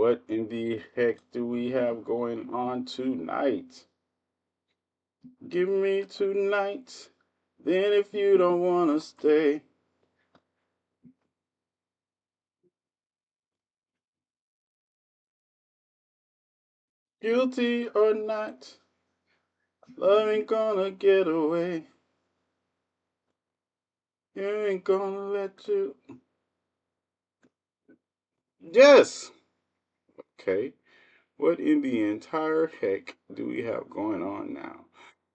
What in the heck do we have going on tonight? Give me tonight. Then if you don't want to stay. Guilty or not, love ain't gonna get away. You ain't gonna let you. Yes! Okay. What in the entire heck do we have going on now?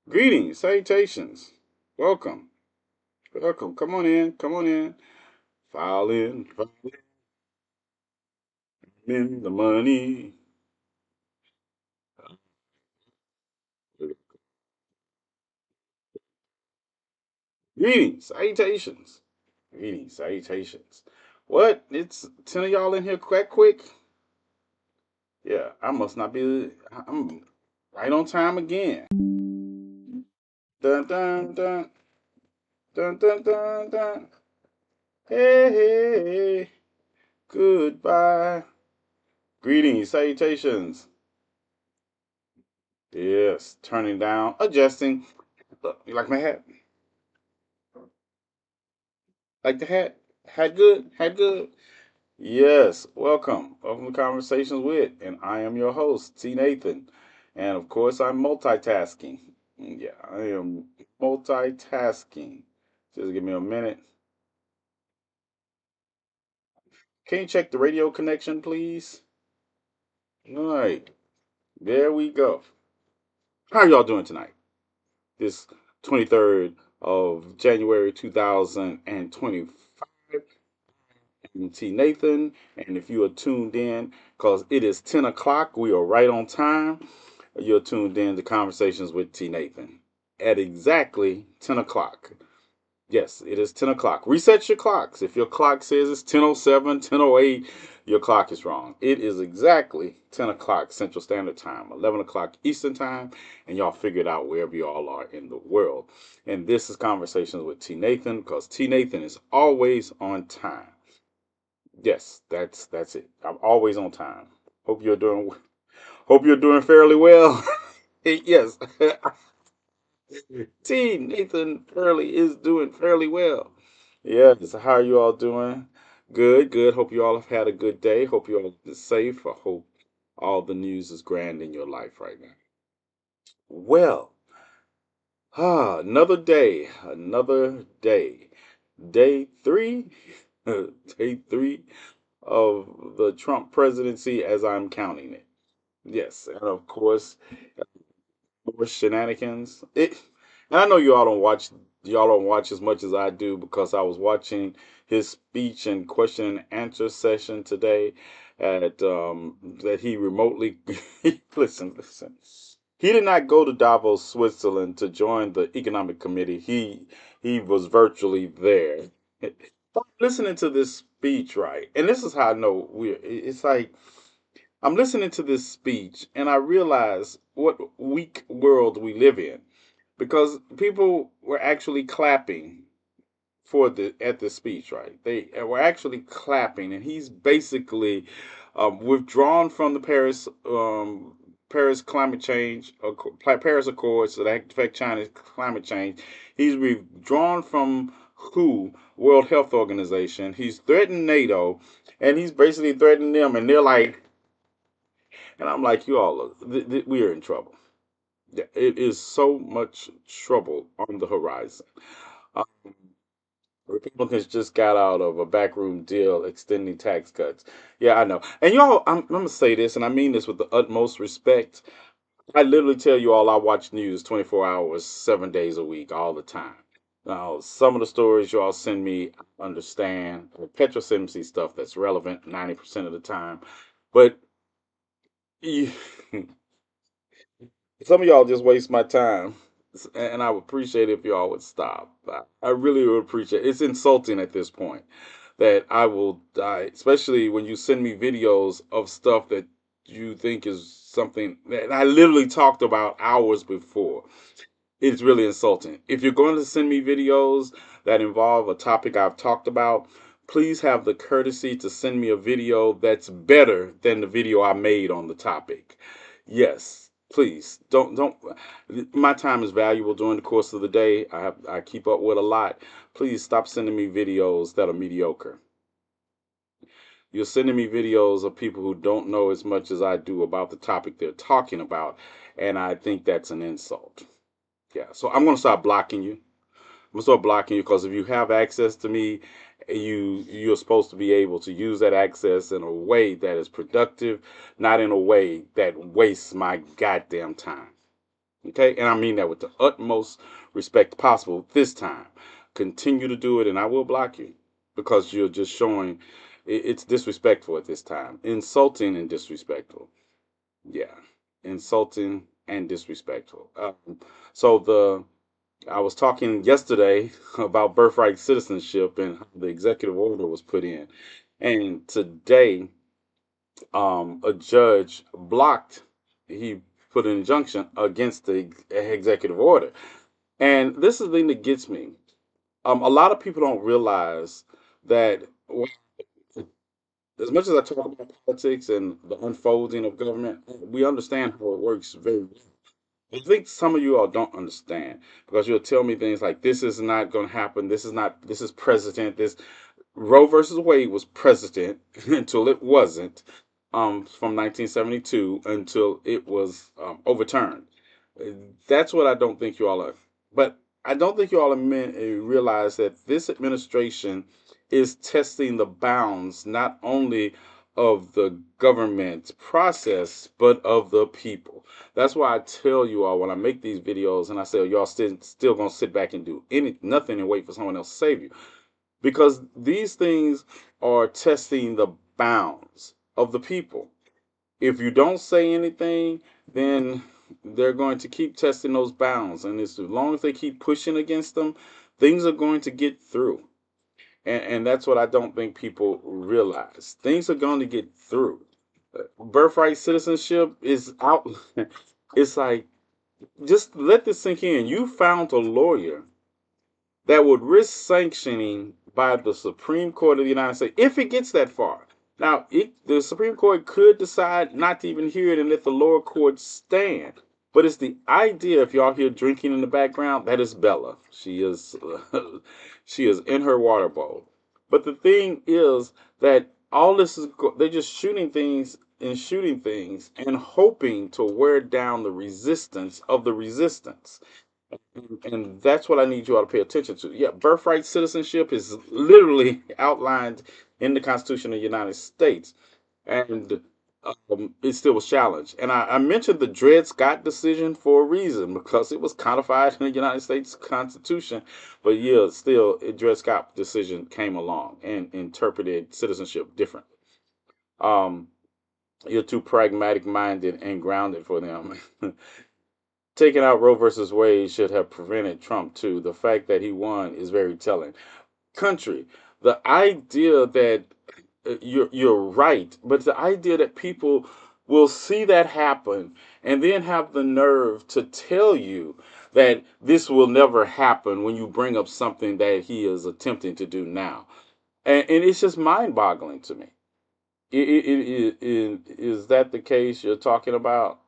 Greetings, salutations. Welcome. Welcome. Come on in. Come on in. File in. File in the money. Greetings, salutations. Greetings, salutations. What? It's 10 of y'all in here quite quick? Yeah, I must not be. I'm right on time again. Dun dun dun dun dun dun dun. Hey, hey, hey. Goodbye. Greetings, salutations. Yes, turning down, adjusting. Look, you like my hat? Like the hat? Hat good? Hat good? Yes, welcome. Welcome to Conversations with, and I am your host, TNathan. And of course, I'm multitasking. Yeah, I am multitasking. Just give me a minute. Can you check the radio connection, please? All right, there we go. How are y'all doing tonight? This 23rd of January 2025. I'm TNathan, and if you are tuned in, because it is 10 o'clock, we are right on time. You're tuned in to Conversations with TNathan at exactly 10 o'clock. Yes, it is 10 o'clock. Reset your clocks. If your clock says it's 10:07, 10:08, your clock is wrong. It is exactly 10 o'clock Central Standard Time, 11 o'clock Eastern Time, and y'all figure it out wherever y'all are in the world. And this is Conversations with TNathan because TNathan is always on time. Yes, that's it. I'm always on time. Hope you're doing fairly well. Yes, Team Nathan Fairly is doing fairly well. Yes, how are you all doing? Good, good. Hope you all have had a good day. Hope you all are safe. I hope all the news is grand in your life right now. Well, another day, another day. Day three, day three of the Trump presidency as I'm counting it. Yes, and of course, more shenanigans. And I know y'all don't watch as much as I do because I was watching his speech and question and answer session today at that he remotely listen. He did not go to Davos, Switzerland to join the economic committee. He was virtually there. Listening to this speech, right? And this is how I know it's like I'm listening to this speech and I realize what weak world we live in because people were actually clapping for the at the speech, right? They were actually clapping, and he's basically withdrawn from the Paris climate change, Paris Accords that affect China's climate change. He's withdrawn from World Health Organization. He's threatened NATO, and he's basically threatening them, and they're like, and I'm like, you all, we are in trouble. Yeah, it is so much trouble on the horizon. Um, Republicans just got out of a backroom deal extending tax cuts. Yeah, I know. And y'all, I'm going to say this, and I mean this with the utmost respect. I literally tell you all I watch news 24 hours, 7 days a week, all the time. Now, some of the stories y'all send me, I understand. Petra sends me stuff that's relevant 90% of the time. But you, some of y'all just waste my time, and I would appreciate if y'all would stop. I really would appreciate it. It's insulting at this point that I will die, especially when you send me videos of stuff that you think is something that I literally talked about hours before. It's really insulting. If you're going to send me videos that involve a topic I've talked about, please have the courtesy to send me a video that's better than the video I made on the topic. Yes, please don't. My time is valuable during the course of the day. I keep up with a lot. Please stop sending me videos that are mediocre. You're sending me videos of people who don't know as much as I do about the topic they're talking about, and I think that's an insult. Yeah, so I'm gonna start blocking you. I'm gonna start blocking you because if you have access to me, you're supposed to be able to use that access in a way that is productive, not in a way that wastes my goddamn time. Okay, and I mean that with the utmost respect possible. This time, continue to do it, and I will block you because you're just showing it's disrespectful at this time, insulting and disrespectful. Yeah, insulting and disrespectful. So the I was talking yesterday about birthright citizenship and how the executive order was put in. And today, a judge blocked, he put an injunction against the executive order. And this is the thing that gets me. A lot of people don't realize that as much as I talk about politics and the unfolding of government, we understand how it works very well. I think some of you all don't understand because you'll tell me things like this is not going to happen. This is not. This is president. This Roe versus Wade was precedent until it wasn't, from 1972 until it was overturned. That's what I don't think you all are. But I don't think you all realize that this administration is testing the bounds not only of the government process, but of the people. That's why I tell you all when I make these videos and I say, y'all still gonna sit back and do nothing and wait for someone else to save you because these things are testing the bounds of the people. If you don't say anything, then they're going to keep testing those bounds. And as long as they keep pushing against them, things are going to get through. And that's what I don't think people realize. Things are going to get through. Birthright citizenship is out. It's like, just let this sink in. You found a lawyer that would risk sanctioning by the Supreme Court of the United States if it gets that far. Now, the Supreme Court could decide not to even hear it and let the lower court stand. But it's the idea. If y'all hear drinking in the background, that is Bella. She is, she is in her water bowl. But the thing is that all this is they're just shooting things and hoping to wear down the resistance of the resistance. And that's what I need you all to pay attention to. Yeah, birthright citizenship is literally outlined in the Constitution of the United States, and it still was challenged. And I mentioned the Dred Scott decision for a reason because it was codified in the United States Constitution. But yeah, still, a Dred Scott decision came along and interpreted citizenship differently. Um, you're too pragmatic minded and grounded for them. Taking out Roe versus Wade should have prevented Trump too. The fact that he won is very telling. Country, the idea that you're right, but the idea that people will see that happen and then have the nerve to tell you that this will never happen when you bring up something that he is attempting to do now, and it's just mind-boggling to me. Is that the case you're talking about?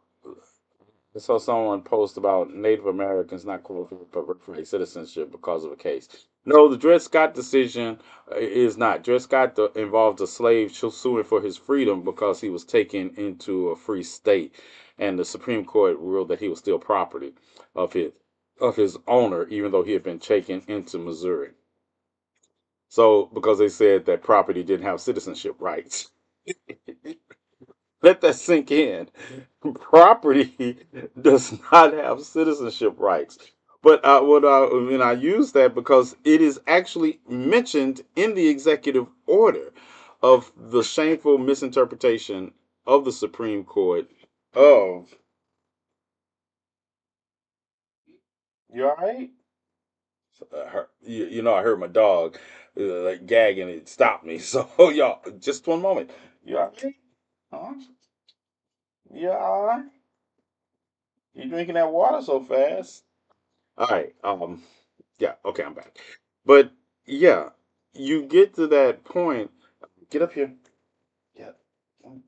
I saw someone post about Native Americans not qualifying for birthright citizenship because of a case. No, the Dred Scott decision is not. Dred Scott involved a slave suing for his freedom because he was taken into a free state, and the Supreme Court ruled that he was still property of his owner, even though he had been taken into Missouri. So, because they said that property didn't have citizenship rights. Let that sink in. Property does not have citizenship rights. But when I use that because it is actually mentioned in the executive order of the shameful misinterpretation of the Supreme Court. Oh, you all right? You know, I heard my dog like gagging. It stopped me. So, y'all, just one moment. You all right? Huh? You all right? You drinking that water so fast? All right. Yeah. Okay, I'm back. But yeah. you get to that point. Get up here. Yeah.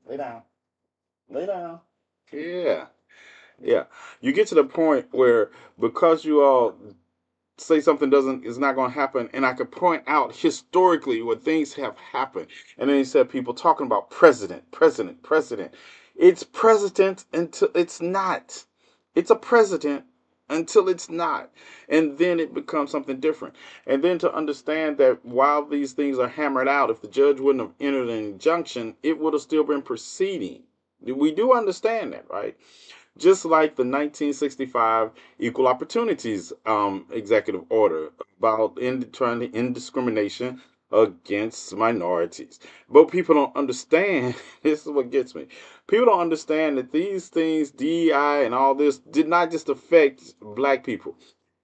Lay down. Lay down. Yeah. Yeah. You get to the point where because you all say something doesn't is not going to happen, and I could point out historically what things have happened. And then he said people talking about president. It's president until it's not. It's a president until it's not, and then it becomes something different. And then to understand that while these things are hammered out, if the judge wouldn't have entered an injunction, it would have still been proceeding. We do understand that, right? Just like the 1965 Equal Opportunities Executive Order about trying to end discrimination against minorities. But people don't understand. This is what gets me. People don't understand that these things, DEI and all this, did not just affect black people.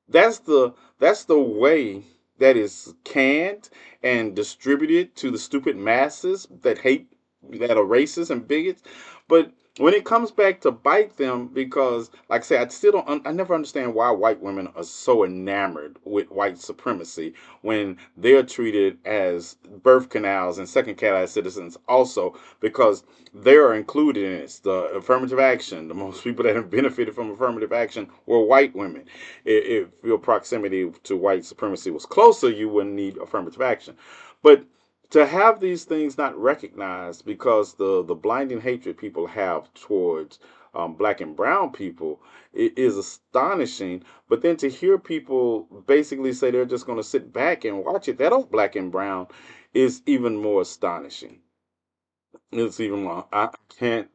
That's the way that is canned and distributed to the stupid masses that hate, that are racist and bigots. But when it comes back to bite them, because like I say, I never understand why white women are so enamored with white supremacy when they're treated as birth canals and second class citizens also, because they are included in it. The affirmative action, the most people that have benefited from affirmative action were white women. If your proximity to white supremacy was closer, you wouldn't need affirmative action. But to have these things not recognized because the blinding hatred people have towards black and brown people is astonishing. But then to hear people basically say they're just going to sit back and watch it, that old black and brown, is even more astonishing. It's even more. I can't.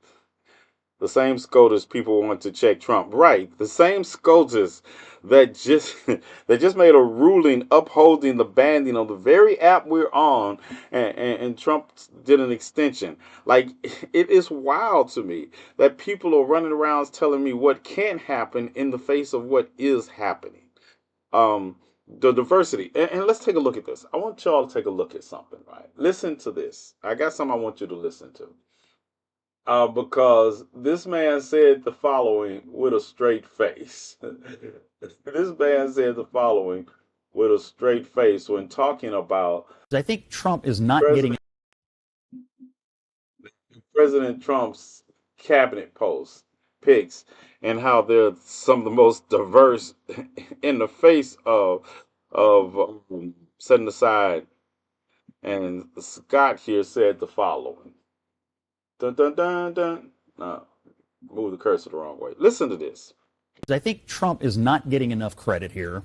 The same SCOTUS people want to check Trump. Right. The same SCOTUS that just that just made a ruling upholding the banning of the very app we're on, and Trump did an extension. Like, it is wild to me that people are running around telling me what can't happen in the face of what is happening. Um the diversity. And let's take a look at this. I want y'all to take a look at something, right? Listen to this. I got something I want you to listen to, because this man said the following with a straight face. This man said the following with a straight face when talking about I think Trump is not getting President President Trump's cabinet posts, picks, and how they're some of the most diverse in the face of setting aside. And Scott here said the following. Dun dun dun dun. No, move the cursor the wrong way. Listen to this. I think Trump is not getting enough credit here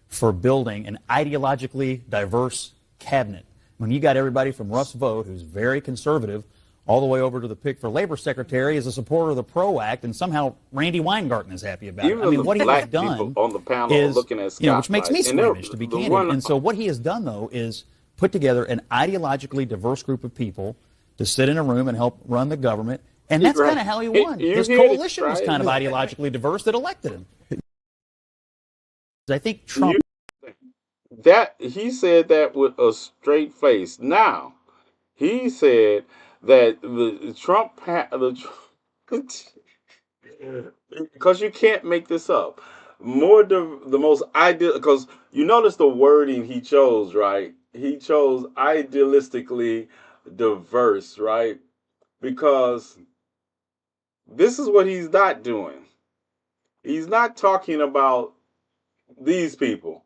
for building an ideologically diverse cabinet. When you got everybody from Russ Vought, who's very conservative, all the way over to the pick for labor secretary is a supporter of the PRO Act, and somehow Randy Weingarten is happy about it. I Even the mean, what he has black people done on the panel are is, looking at Scott which makes like, me and they're squeamish, to be the candid. one. And so what he has done, though, is put together an ideologically diverse group of people to sit in a room and help run the government. And that's kind Right. of how he won. You His hear it, coalition was right? kind of ideologically diverse that elected him. I think Trump. You, that he said that with a straight face. Now he said that the Trump because you can't make this up. The most ideal, because you notice the wording he chose, right? He chose idealistically diverse, right? Because this is what he's not doing. He's not talking about these people.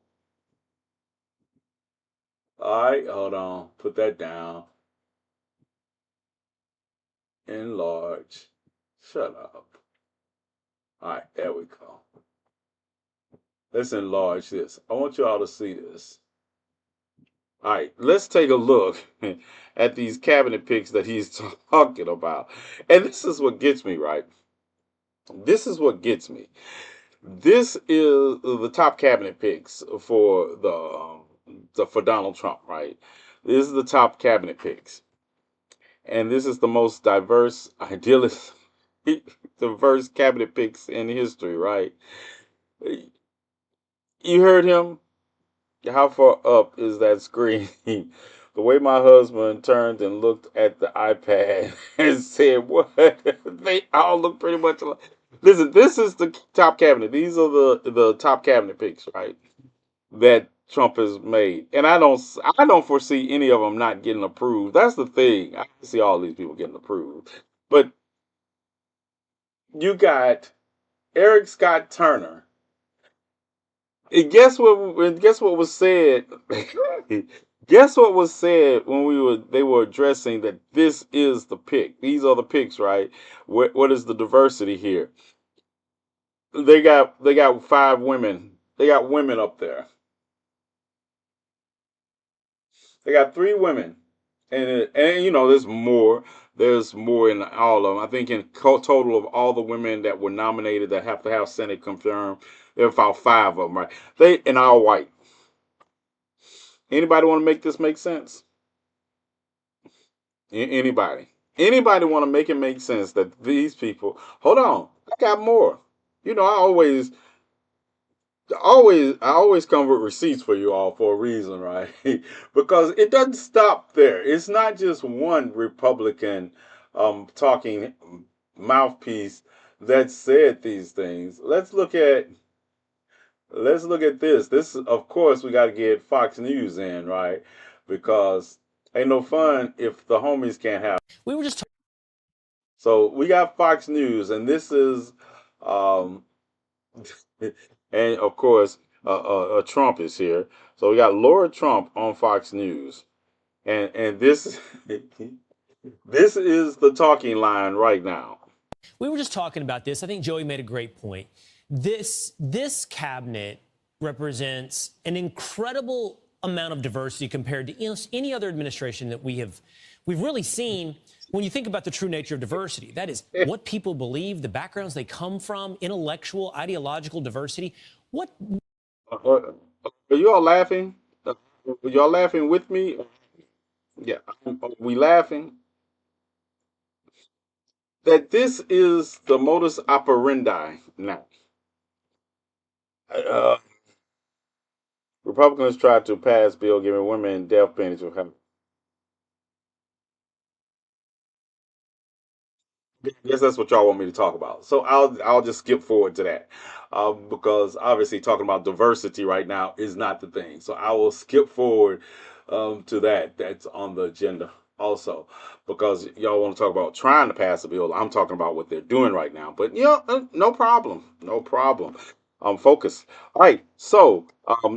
All right, hold on. Put that down. Enlarge. Shut up. All right, there we go. Let's enlarge this. I want you all to see this. All right, let's take a look at these cabinet picks that he's talking about. And this is what gets me, right? This is what gets me. This is the top cabinet picks for for Donald Trump, right? This is the top cabinet picks, and this is the most diverse, idealist, diverse cabinet picks in history, right? You heard him. How far up is that screen? The way my husband turned and looked at the iPad and said, "What?" They all look pretty much alike. Listen, this is the top cabinet. These are the top cabinet picks, right? That Trump has made, and I don't foresee any of them not getting approved. That's the thing. I see all these people getting approved, but you got Eric Scott Turner. And guess what was said. Guess what was said when they were addressing that this is the pick. These are the picks, right? What is the diversity here? They got five women. They got women up there. They got three women, and there's more. There's more in all of them. I think in total of all the women that were nominated that have to have Senate confirmed, there are about five of them, right? They and all white. Anybody want to make this make sense? Anybody? Anybody want to make it make sense that these people? Hold on, I got more. I always come with receipts for you all for a reason, right? Because it doesn't stop there. It's not just one Republican talking mouthpiece that said these things. Let's look at this. This, of course, we got to get Fox News in, right? Because ain't no fun if the homies can't have. We were just So we got Fox News, and this is, um, and of course, Trump is here. So we got Laura Trump on Fox News, and this this is the talking line right now. We were just talking about this. I think Joey made a great point. This cabinet represents an incredible amount of diversity compared to any other administration that we've really seen. When you think about the true nature of diversity, that is what people believe, the backgrounds they come from, intellectual, ideological diversity. What Are you all laughing? Are y'all laughing with me? Yeah, we laughing that this is the modus operandi now. Uh, Republicans tried to pass bill giving women death penalty. I guess that's what y'all want me to talk about. So I'll just skip forward to that, because obviously talking about diversity right now is not the thing. So I will skip forward to that. That's on the agenda also, because y'all want to talk about trying to pass a bill. I'm talking about what they're doing right now. But no problem, no problem. Focus. All right. So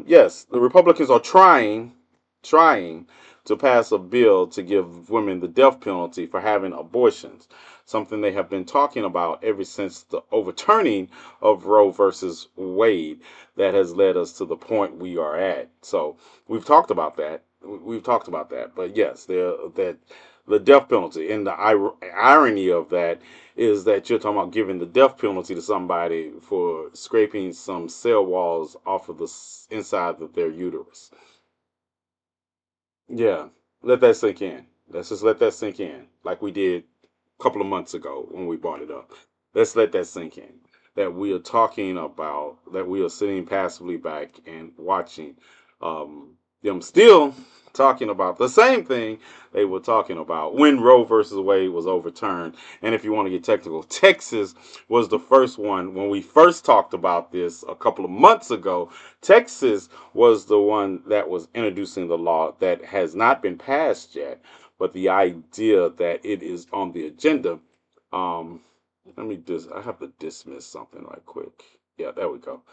yes, the Republicans are trying to pass a bill to give women the death penalty for having abortions, something they have been talking about ever since the overturning of Roe versus Wade that has led us to the point we are at. So we've talked about that. We've talked about that. But yes, that the death penalty, and the irony of that is that you're talking about giving the death penalty to somebody for scraping some cell walls off of the inside of their uterus. Yeah, let that sink in. Let's just let that sink in, like we did a couple of months ago when we brought it up. Let's let that sink in. That we are talking about, that we are sitting passively back and watching them still talking about the same thing they were talking about when Roe versus Wade was overturned. And if you want to get technical, Texas was the first one when we first talked about this a couple of months ago. Texas was the one that was introducing the law that has not been passed yet, but the idea that it is on the agenda. Um, I have to dismiss something right quick. Yeah, there we go.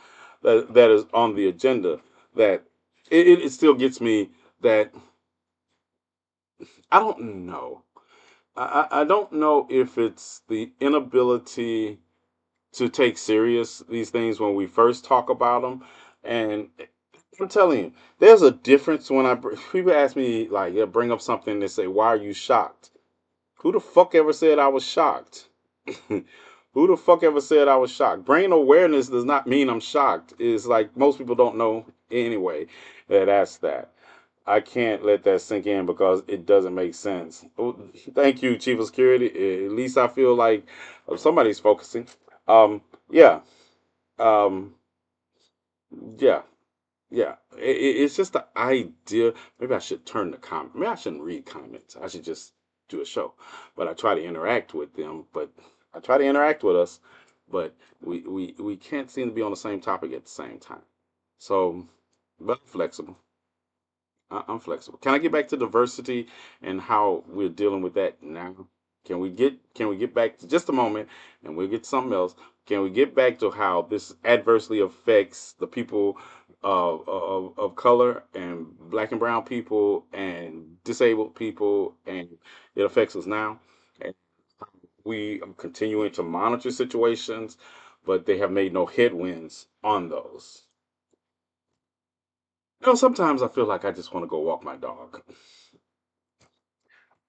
That is on the agenda. That it still gets me that I don't know. I don't know if it's the inability to take serious these things when we first talk about them. And I'm telling you, there's a difference when people ask me, like, yeah, bring up something, they say, why are you shocked? Who the fuck ever said I was shocked? Who the fuck ever said I was shocked? Brain awareness does not mean I'm shocked. It's like most people don't know anyway that that's that. I can't let that sink in because it doesn't make sense. Oh, thank you, Chief of Security. At least I feel like somebody's focusing. Yeah. Um, yeah. Yeah. It's just the idea. Maybe I should turn the comment. Maybe I shouldn't read comments. I should just do a show. But I try to interact with them. But I try to interact with us. But we can't seem to be on the same topic at the same time. So but flexible. I'm flexible. Can I get back to diversity and how we're dealing with that now? Can we get back to just a moment and we'll get to something else? Can we get back to how this adversely affects the people of color and black and brown people and disabled people, and it affects us now? And we are continuing to monitor situations, but they have made no headwinds on those. Sometimes I feel like I just want to go walk my dog.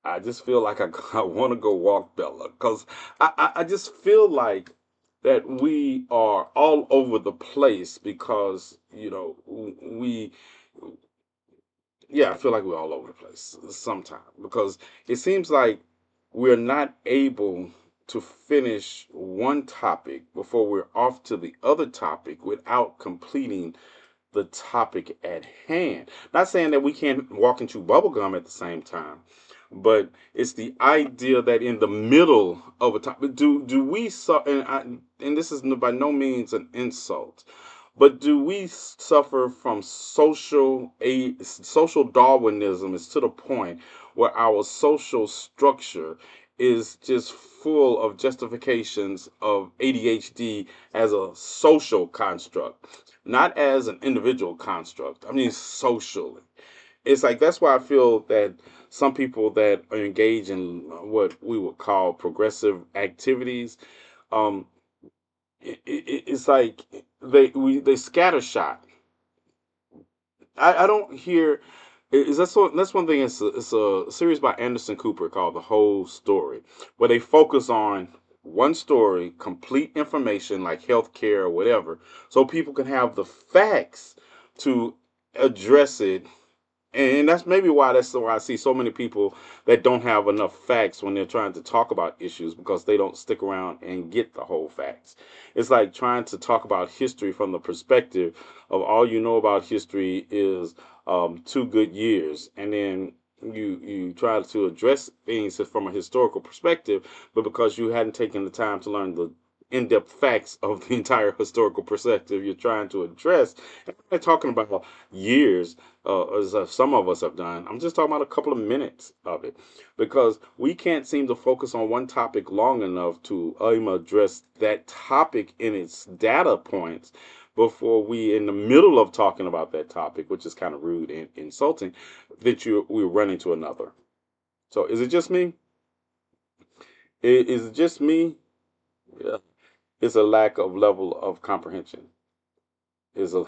I just feel like I want to go walk Bella because I just feel like that we are all over the place because, we, yeah, I feel like we're all over the place sometimes because it seems like we're not able to finish one topic before we're off to the other topic without completing the topic at hand. Not saying that we can't walk and chew bubblegum at the same time, but it's the idea that in the middle of a topic, do we and this is by no means an insult, but do we suffer from social Darwinism is to the point where our social structure is just full of justifications of ADHD as a social construct, not as an individual construct. I mean, socially. It's like that's why I feel that some people that are engaged in what we would call progressive activities, um, it's like they scattershot. I don't hear. Is that's one thing. It's a series by Anderson Cooper called The Whole Story, where they focus on one story, complete information like healthcare or whatever, so people can have the facts to address it. And that's why I see so many people that don't have enough facts when they're trying to talk about issues because they don't stick around and get the whole facts. It's like trying to talk about history from the perspective of all you know about history is 2 good years, and then you try to address things from a historical perspective, but because you hadn't taken the time to learn the in-depth facts of the entire historical perspective you're trying to address. And I'm not talking about years, as some of us have done. I'm just talking about a couple of minutes of it because we can't seem to focus on one topic long enough to address that topic in its data points before we, in the middle of talking about that topic, which is kind of rude and insulting, that we run into another. So is it just me? Is it just me? Yeah. It's a lack of level of comprehension. Is a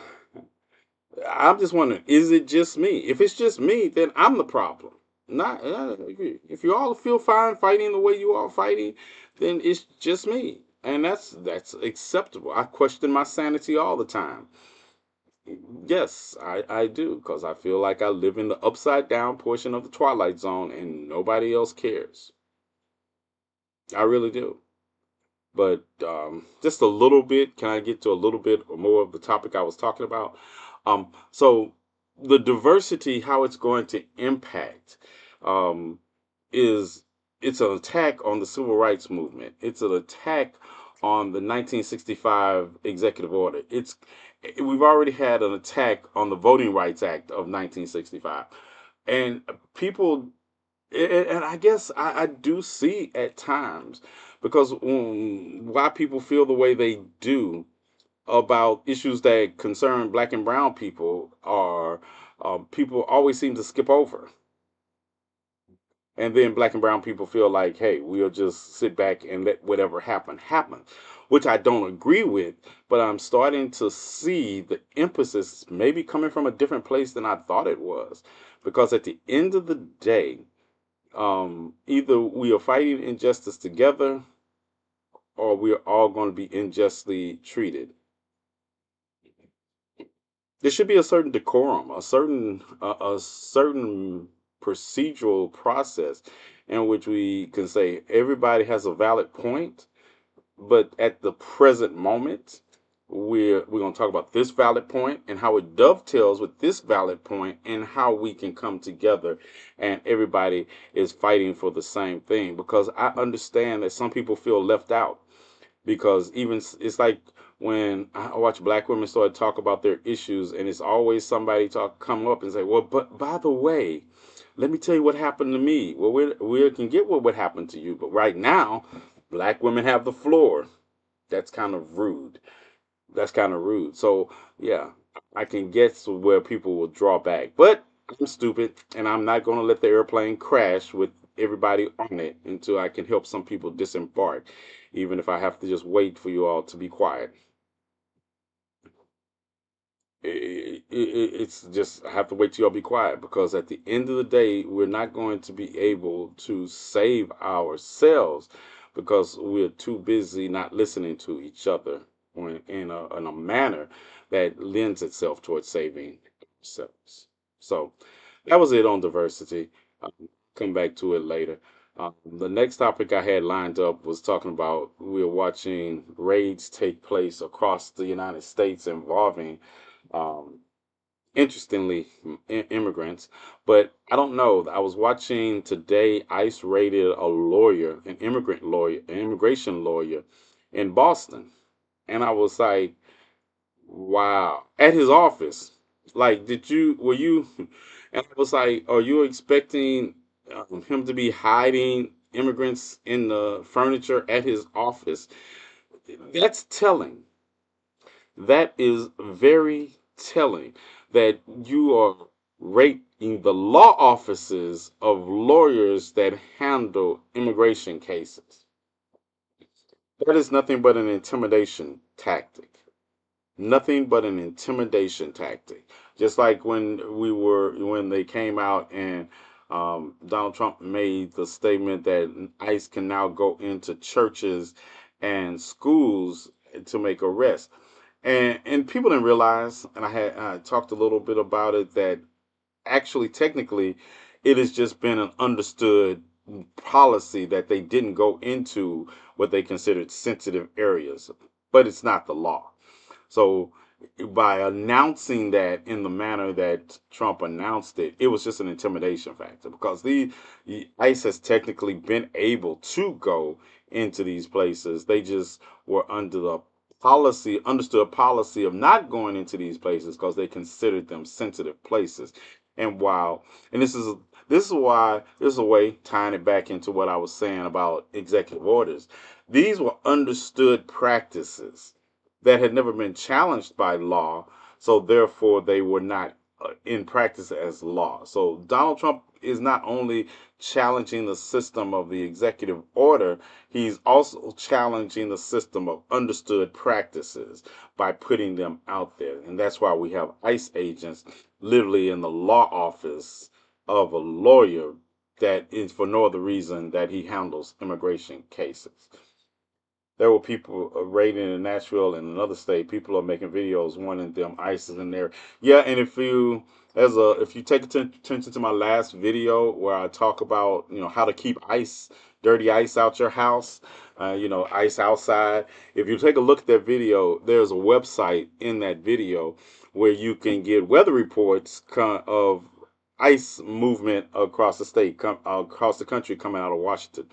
I'm just wondering, is it just me? If it's just me, then I'm the problem. Not if you all feel fine fighting the way you are fighting, then it's just me, and that's acceptable. I question my sanity all the time. Yes, I do because I feel like I live in the upside down portion of the twilight zone, and nobody else cares. I really do. But just a little bit. Can I get to a little bit or more of the topic I was talking about? So the diversity, how it's going to impact, um, is it's an attack on the civil rights movement. It's an attack on the 1965 executive order. We've already had an attack on the Voting Rights Act of 1965, and people and I guess I do see at times because why people feel the way they do about issues that concern black and brown people are people always seem to skip over. And then black and brown people feel like, hey, we'll just sit back and let whatever happen, which I don't agree with. But I'm starting to see the emphasis maybe coming from a different place than I thought it was. Because at the end of the day, either we are fighting injustice together or we're all going to be unjustly treated. There should be a certain decorum, a certain procedural process in which we can say everybody has a valid point, but at the present moment, we're going to talk about this valid point and how it dovetails with this valid point and how we can come together and everybody is fighting for the same thing because I understand that some people feel left out because even it's like when I watch black women start to talk about their issues, and it's always somebody talk come up and say, "Well, but by the way, let me tell you what happened to me." Well, we can get what would happen to you, but right now, black women have the floor. That's kind of rude. That's kind of rude. So yeah, I can guess where people will draw back, but I'm stupid, and I'm not going to let the airplane crash with everybody on it until I can help some people disembark, even if I have to just wait for you all to be quiet. It's just I have to wait till y'all be quiet because at the end of the day, we're not going to be able to save ourselves because we're too busy not listening to each other in a manner that lends itself towards saving ourselves. So that was it on diversity. Come back to it later. The next topic I had lined up was talking about we were watching raids take place across the United States involving um, interestingly, immigrants. But I don't know. I was watching today. ICE raided a lawyer, an immigrant lawyer, an immigration lawyer in Boston, and I was like, "Wow!" At his office, like, did you? Were you? And I was like, "Are you expecting him to be hiding immigrants in the furniture at his office?" That's telling. That is very telling that you are rating the law offices of lawyers that handle immigration cases. That is nothing but an intimidation tactic. Nothing but an intimidation tactic. Just like when they came out and Donald Trump made the statement that ICE can now go into churches and schools to make arrests. And people didn't realize, and I talked a little bit about it, that actually technically it has just been an understood policy that they didn't go into what they considered sensitive areas, but it's not the law. So by announcing that in the manner that Trump announced it, it was just an intimidation factor because the ICE has technically been able to go into these places. They just were under the policy, understood policy of not going into these places because they considered them sensitive places. And while, and this is a way tying it back into what I was saying about executive orders. These were understood practices that had never been challenged by law, so therefore they were not in practice as law. So Donald Trump is not only challenging the system of the executive order, he's also challenging the system of understood practices by putting them out there. And that's why we have ICE agents literally in the law office of a lawyer that is for no other reason that he handles immigration cases. There were people raiding in Nashville and another state. People are making videos wanting them ISIS in there. Yeah, and if you take attention to my last video where I talk about how to keep dirty ice out your house, ice outside. If you take a look at that video, there's a website in that video where you can get weather reports of ice movement across the state, across the country coming out of Washington.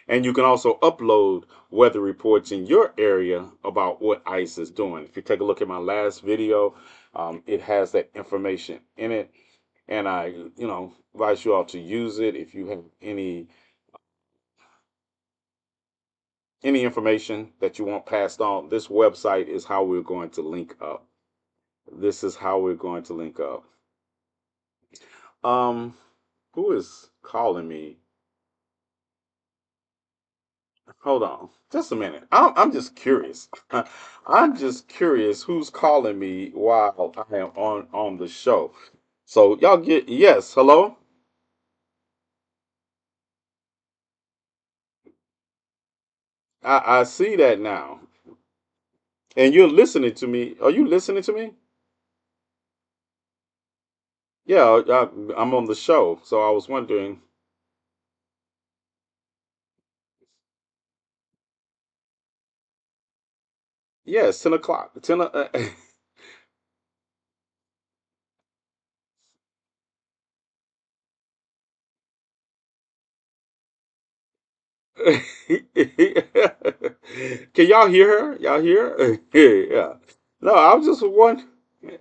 And you can also upload weather reports in your area about what ICE is doing. If you take a look at my last video, it has that information in it. And I, advise you all to use it. If you have any information that you want passed on, this website is how we're going to link up. This is how we're going to link up. Um, who is calling me? Hold on, just a minute. I'm just curious. I'm just curious who's calling me while I am on the show. So y'all get yes. Hello. I see that now, and you're listening to me. Are you listening to me? Yeah, I'm on the show, so I was wondering. Yes, 10 o'clock. Can y'all hear her? Y'all hear her? Yeah. No, I was just wondering.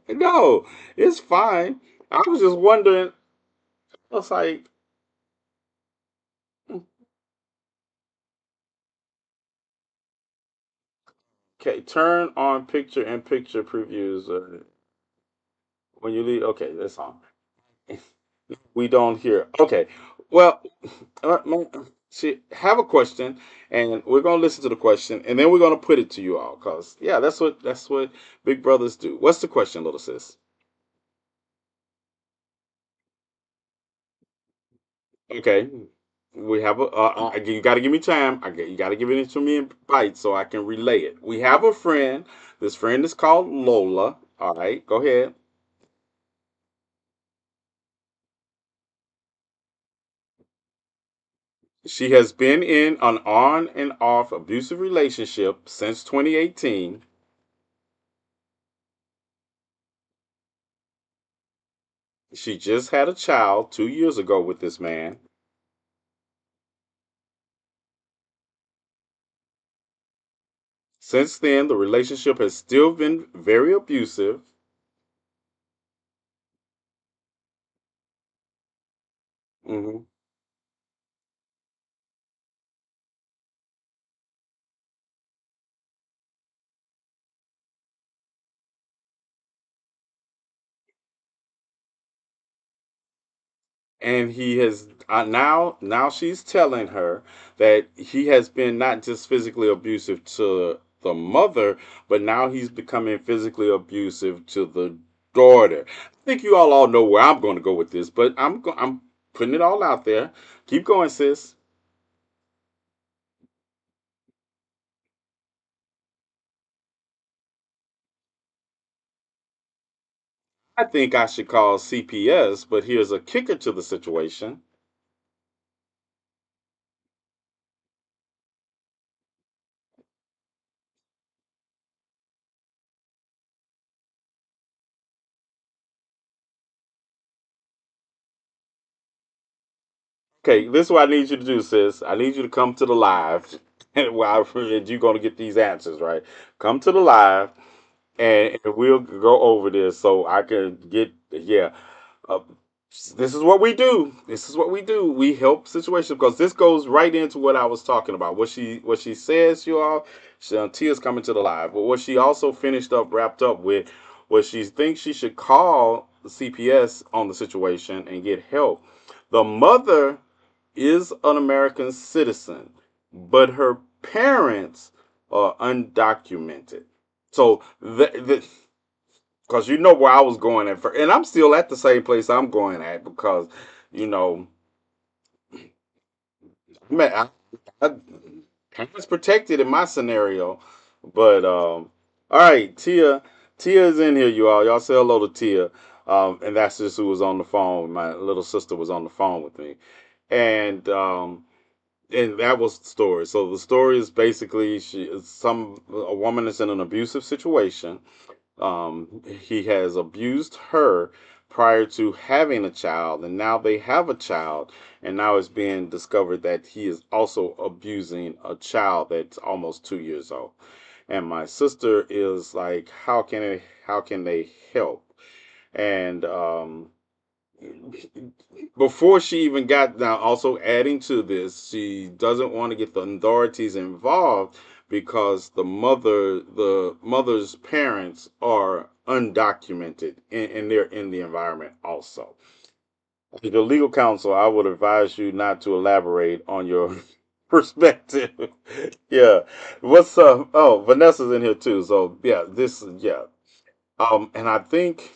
No, it's fine. I was just wondering. I was like, okay, turn on picture in picture previews when you leave. Okay, that's on. We don't hear. Okay. Well, see, have a question, and we're gonna listen to the question, and then we're gonna put it to you all, cause yeah, that's what big brothers do. What's the question, little sis? Okay, we have a. You got to give me time. You got to give it to me in bites so I can relay it. We have a friend. This friend is called Lola. All right, go ahead. She has been in an on and off abusive relationship since 2018. She just had a child 2 years ago with this man. Since then, the relationship has still been very abusive. Hmm. And he has now she's telling her that he has been not just physically abusive to the mother, but now he's becoming physically abusive to the daughter. I think you all know where I'm going to go with this, but I'm putting it all out there. Keep going, sis. I think I should call CPS, but here's a kicker to the situation. Okay, this is what I need you to do, sis. I need you to come to the live, and you're going to get these answers, right? Come to the live, and we'll go over this so I can get, yeah. Uh, this is what we do. This is what we do. We help situations because this goes right into what I was talking about. What she says, you all. Tia's coming to the live, but what she also finished up, wrapped up with, was she thinks she should call the CPS on the situation and get help. The mother is an American citizen, but her parents are undocumented. So because you know where I was going at first, and I'm still at the same place I'm going at because you know, man, I parents protected in my scenario, but all right, Tia is in here, you all. Y'all say hello to Tia, and that's just who was on the phone. My little sister was on the phone with me, and that was the story. So the story is basically a woman is in an abusive situation. He has abused her prior to having a child, and now they have a child, and now it's being discovered that he is also abusing a child that's almost 2 years old. And my sister is like, how can they help? And before she even got now, also adding to this, she doesn't want to get the authorities involved because the mother's parents are undocumented and they're in the environment also. The legal counsel, I would advise you not to elaborate on your perspective. Yeah. What's up? Oh, Vanessa's in here too. So yeah, yeah. And I think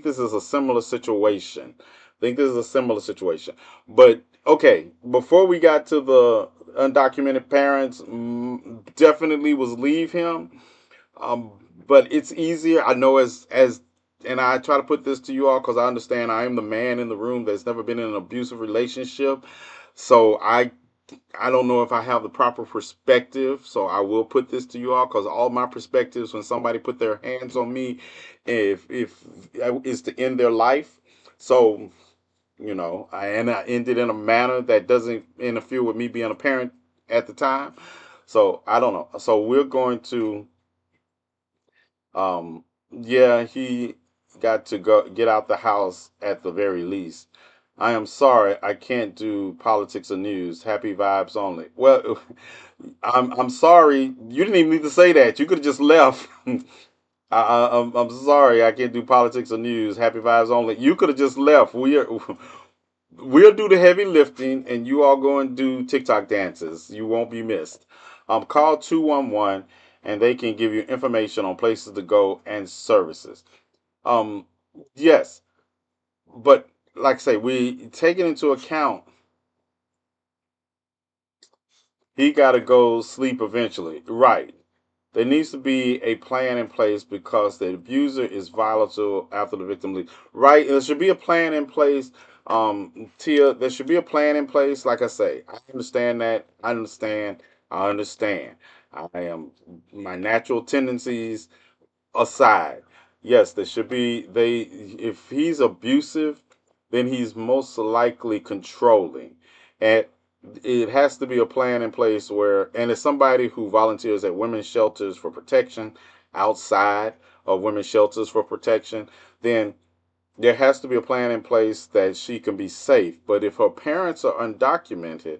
this is a similar situation. I think this is a similar situation. But okay, before we got to the undocumented parents, definitely was leave him. Um, but it's easier. I know and I try to put this to you all because I understand I am the man in the room that's never been in an abusive relationship. So I don't know if I have the proper perspective, so I will put this to you all because all my perspectives when somebody put their hands on me, if is to end their life. So I ended in a manner that doesn't interfere with me being a parent at the time. So I don't know. So we're going to, yeah, he got to go get out the house at the very least. I am sorry, I can't do politics or news. Happy vibes only. Well, I'm sorry. You didn't even need to say that. You could have just left. I'm sorry. I can't do politics or news. Happy vibes only. You could have just left. We'll do the heavy lifting, and you all go and do TikTok dances. You won't be missed. Call 211, and they can give you information on places to go and services. Um, yes, but like I say, we taking into account he got to go sleep eventually. Right. There needs to be a plan in place because the abuser is volatile after the victim leaves. Right? There should be a plan in place. Tia, there should be a plan in place. Like I say, I understand that. I understand. I understand. I am my natural tendencies aside. Yes, there should be they if he's abusive, then he's most likely controlling. And it has to be a plan in place where and it's somebody who volunteers at women's shelters for protection outside of women's shelters for protection, then there has to be a plan in place that she can be safe. But if her parents are undocumented,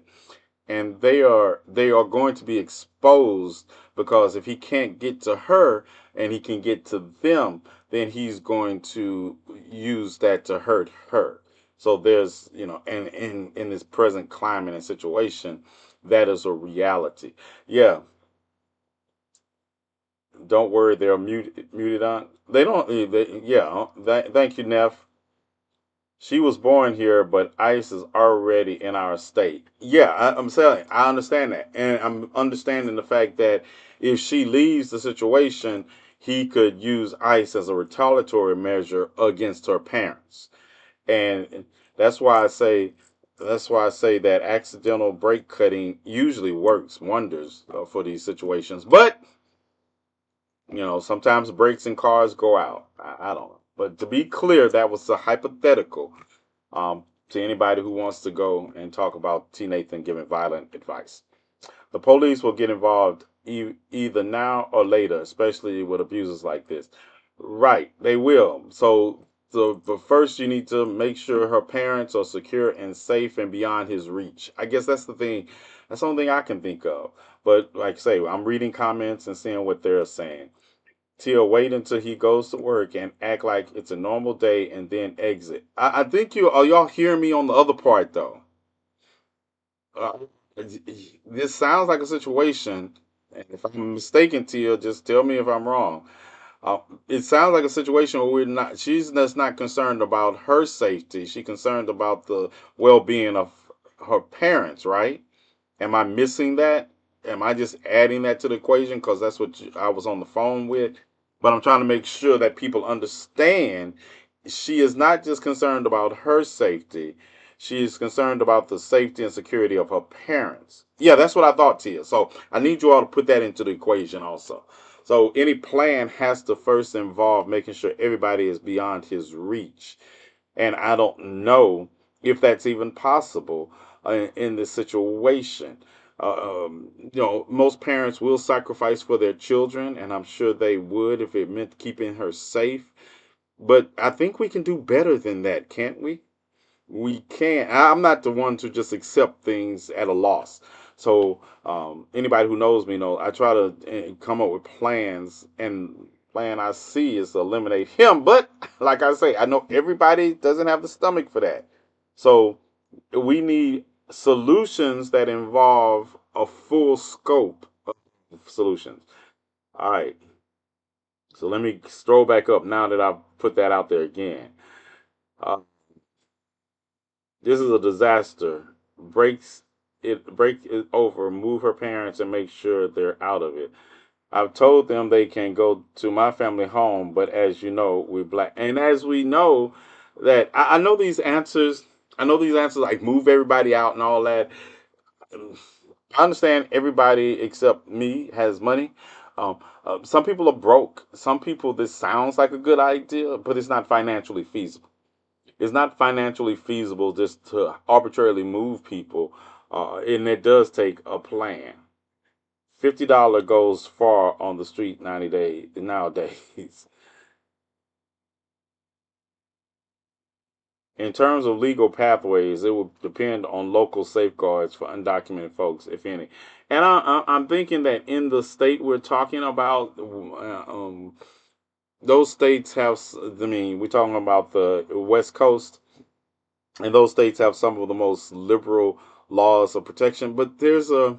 and they are going to be exposed because if he can't get to her and he can get to them, then he's going to use that to hurt her. So there's and in this present climate and situation, that is a reality. Yeah, don't worry, they're muted on. They don't. Yeah, thank you, Neff. She was born here, but ICE is already in our state. Yeah, I'm saying I understand that, and I'm understanding the fact that if she leaves the situation, he could use ICE as a retaliatory measure against her parents, and that's why I say that's why I say that accidental brake cutting usually works wonders for these situations. But sometimes brakes in cars go out. I don't know. But to be clear, that was a hypothetical to anybody who wants to go and talk about TNathan giving violent advice. The police will get involved either now or later, especially with abusers like this. Right, they will. So first, you need to make sure her parents are secure and safe and beyond his reach. I guess that's the thing. That's the only thing I can think of. But like I say, I'm reading comments and seeing what they're saying. Tia, wait until he goes to work and act like it's a normal day and then exit. I think you are y'all hearing me on the other part though. Uh, this sounds like a situation, and if I'm mistaken, Tia, just tell me if I'm wrong. Uh, it sounds like a situation where she's just not concerned about her safety. She's concerned about the well-being of her parents, right? Am I missing that? Am I just adding that to the equation because that's what I was on the phone with? But I'm trying to make sure that people understand she is not just concerned about her safety. She is concerned about the safety and security of her parents. Yeah, that's what I thought, Tia. So I need you all to put that into the equation also. So any plan has to first involve making sure everybody is beyond his reach. And I don't know if that's even possible in this situation. Most parents will sacrifice for their children, and I'm sure they would if it meant keeping her safe. But I think we can do better than that, can't we? We can. I'm not the one to just accept things at a loss. So anybody who knows me know I try to come up with plans, and plan I see is to eliminate him. But like I say, I know everybody doesn't have the stomach for that. So we need solutions that involve a full scope of solutions. All right. So let me stroll back up now that I've put that out there again. Uh, This is a disaster. Break it over, move her parents and make sure they're out of it. I've told them they can go to my family home, but as you know, we're black. And as we know that I know these answers, like move everybody out and all that. I understand everybody except me has money. Some people are broke. Some people, this sounds like a good idea, but it's not financially feasible. It's not financially feasible just to arbitrarily move people, and it does take a plan. $50 goes far on the street 90 days nowadays. In terms of legal pathways, it would depend on local safeguards for undocumented folks, if any. And I'm thinking that in the state we're talking about, those states have, I mean, we're talking about the West Coast, and those states have some of the most liberal laws of protection. But there's a,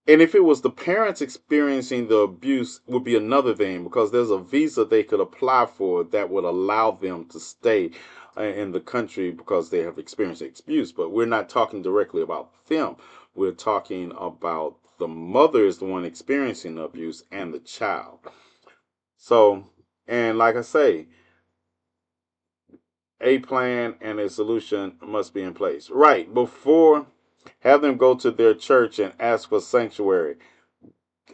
and if it was the parents experiencing the abuse, would be another thing because there's a visa they could apply for that would allow them to stay in the country because they have experienced abuse. But we're not talking directly about them. We're talking about the mother is the one experiencing the abuse and the child. So, and like I say, a plan and a solution must be in place. Right. Before, have them go to their church and ask for sanctuary.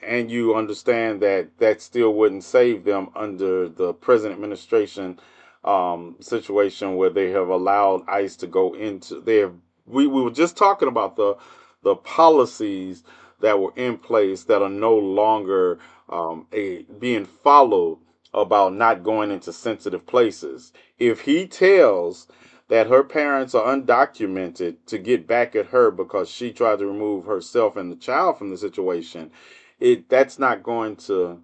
And you understand that that still wouldn't save them under the present administration situation where they have allowed ICE to go into there. We were just talking about the policies that were in place that are no longer being followed about not going into sensitive places. If he tells that her parents are undocumented to get back at her because she tried to remove herself and the child from the situation, it that's not going to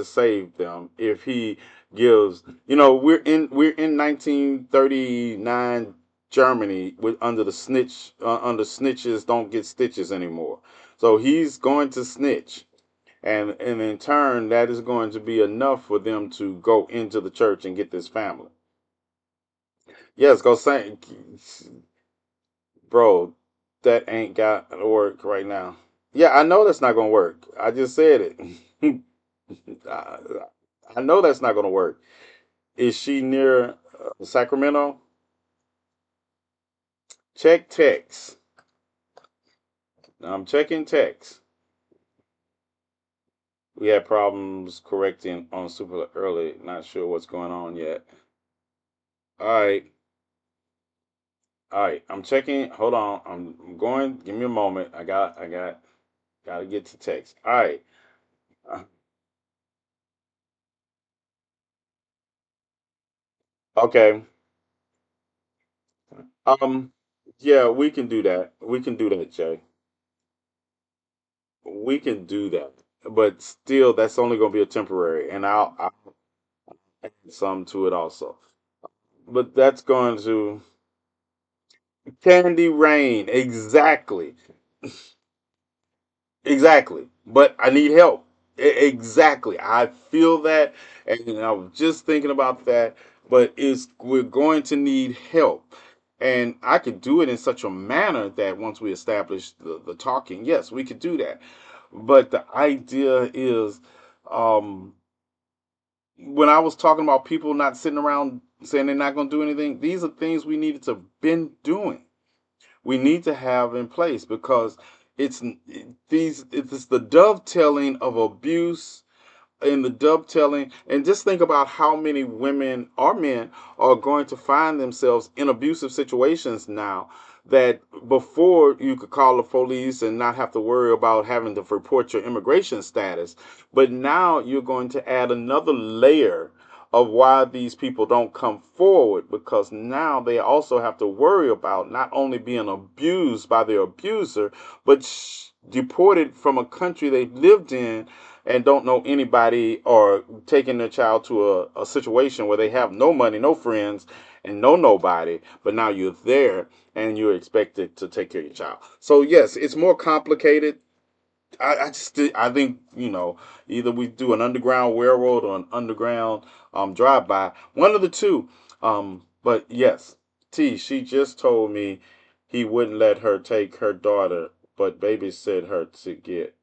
save them if he gives, we're in 1939 Germany with under the snitch under snitches don't get stitches anymore. So he's going to snitch, and in turn that is going to be enough for them to go into the church and get this family. Yes, go say, bro, that ain't got to work right now. Yeah, I know that's not gonna work. I just said it. I, I know that's not gonna work. Is she near Sacramento? Check text. I'm checking text. We had problems correcting on super early. Not sure what's going on yet. All right, all right. I'm checking. Hold on. I'm going. Give me a moment. Gotta get to text. All right. Uh, Okay. Um. Yeah, we can do that. We can do that, Jay. We can do that. But still, that's only going to be a temporary, and I'll add some to it also. But that's going to Candy Rain, exactly, exactly. But I need help. Exactly. I feel that, and I was just thinking about that. But we're going to need help, and I could do it in such a manner that once we establish the talking, yes, we could do that. But the idea is, um, when I was talking about people not sitting around saying they're not going to do anything, these are things we needed to been doing. We need to have in place because it's it's the dovetailing of abuse in the dovetailing, and just think about how many women or men are going to find themselves in abusive situations now, that before you could call the police and not have to worry about having to report your immigration status, but now you're going to add another layer of why these people don't come forward, because now they also have to worry about not only being abused by their abuser, but deported from a country they lived in and don't know anybody, or taking their child to a situation where they have no money, no friends, and no nobody, but now you're there and you're expected to take care of your child. So yes, it's more complicated. I think, either we do an underground railroad or an underground drive by, one of the two. But yes, she just told me he wouldn't let her take her daughter, but babysit her to get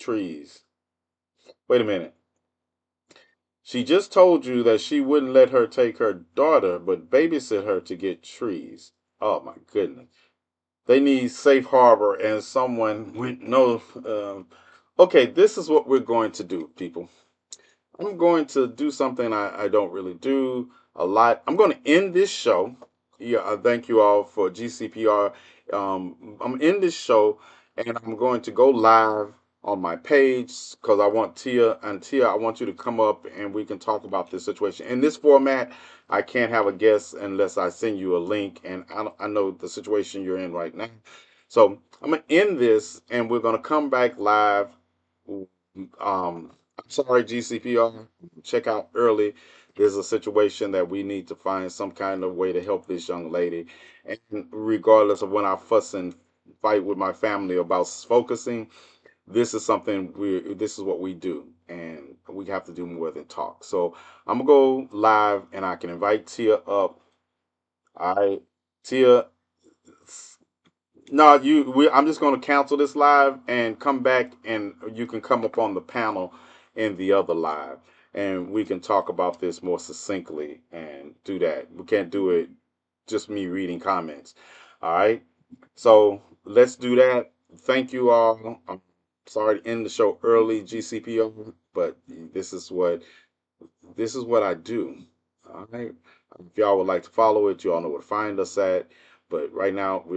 trees. Wait a minute. She just told you that she wouldn't let her take her daughter, but babysit her to get trees. Oh my goodness. They need safe harbor and someone with no. Okay, this is what we're going to do, people. I'm going to do something I don't really do a lot. I'm going to end this show. Yeah, thank you all for GCPR. I'm in this show, and I'm going to go live on my page because I want Tia, I want you to come up and we can talk about this situation. In this format, I can't have a guest unless I send you a link, and I know the situation you're in right now. So I'm gonna end this, and we're gonna come back live. I'm sorry, GCPR. Check out early. There's a situation that we need to find some kind of way to help this young lady. And regardless of when I fuss and fight with my family about focusing, this is something this is what we do. And we have to do more than talk. So I'm gonna go live and I can invite Tia up. All right. Tia, no, I'm just going to cancel this live and come back, and you can come up on the panel in the other live, and we can talk about this more succinctly and do that. We can't do it just me reading comments. All right. So let's do that. Thank you all. I'm sorry to end the show early, GCPO, but this is what I do. All right. If y'all would like to follow it, you all know where to find us at. But right now, we're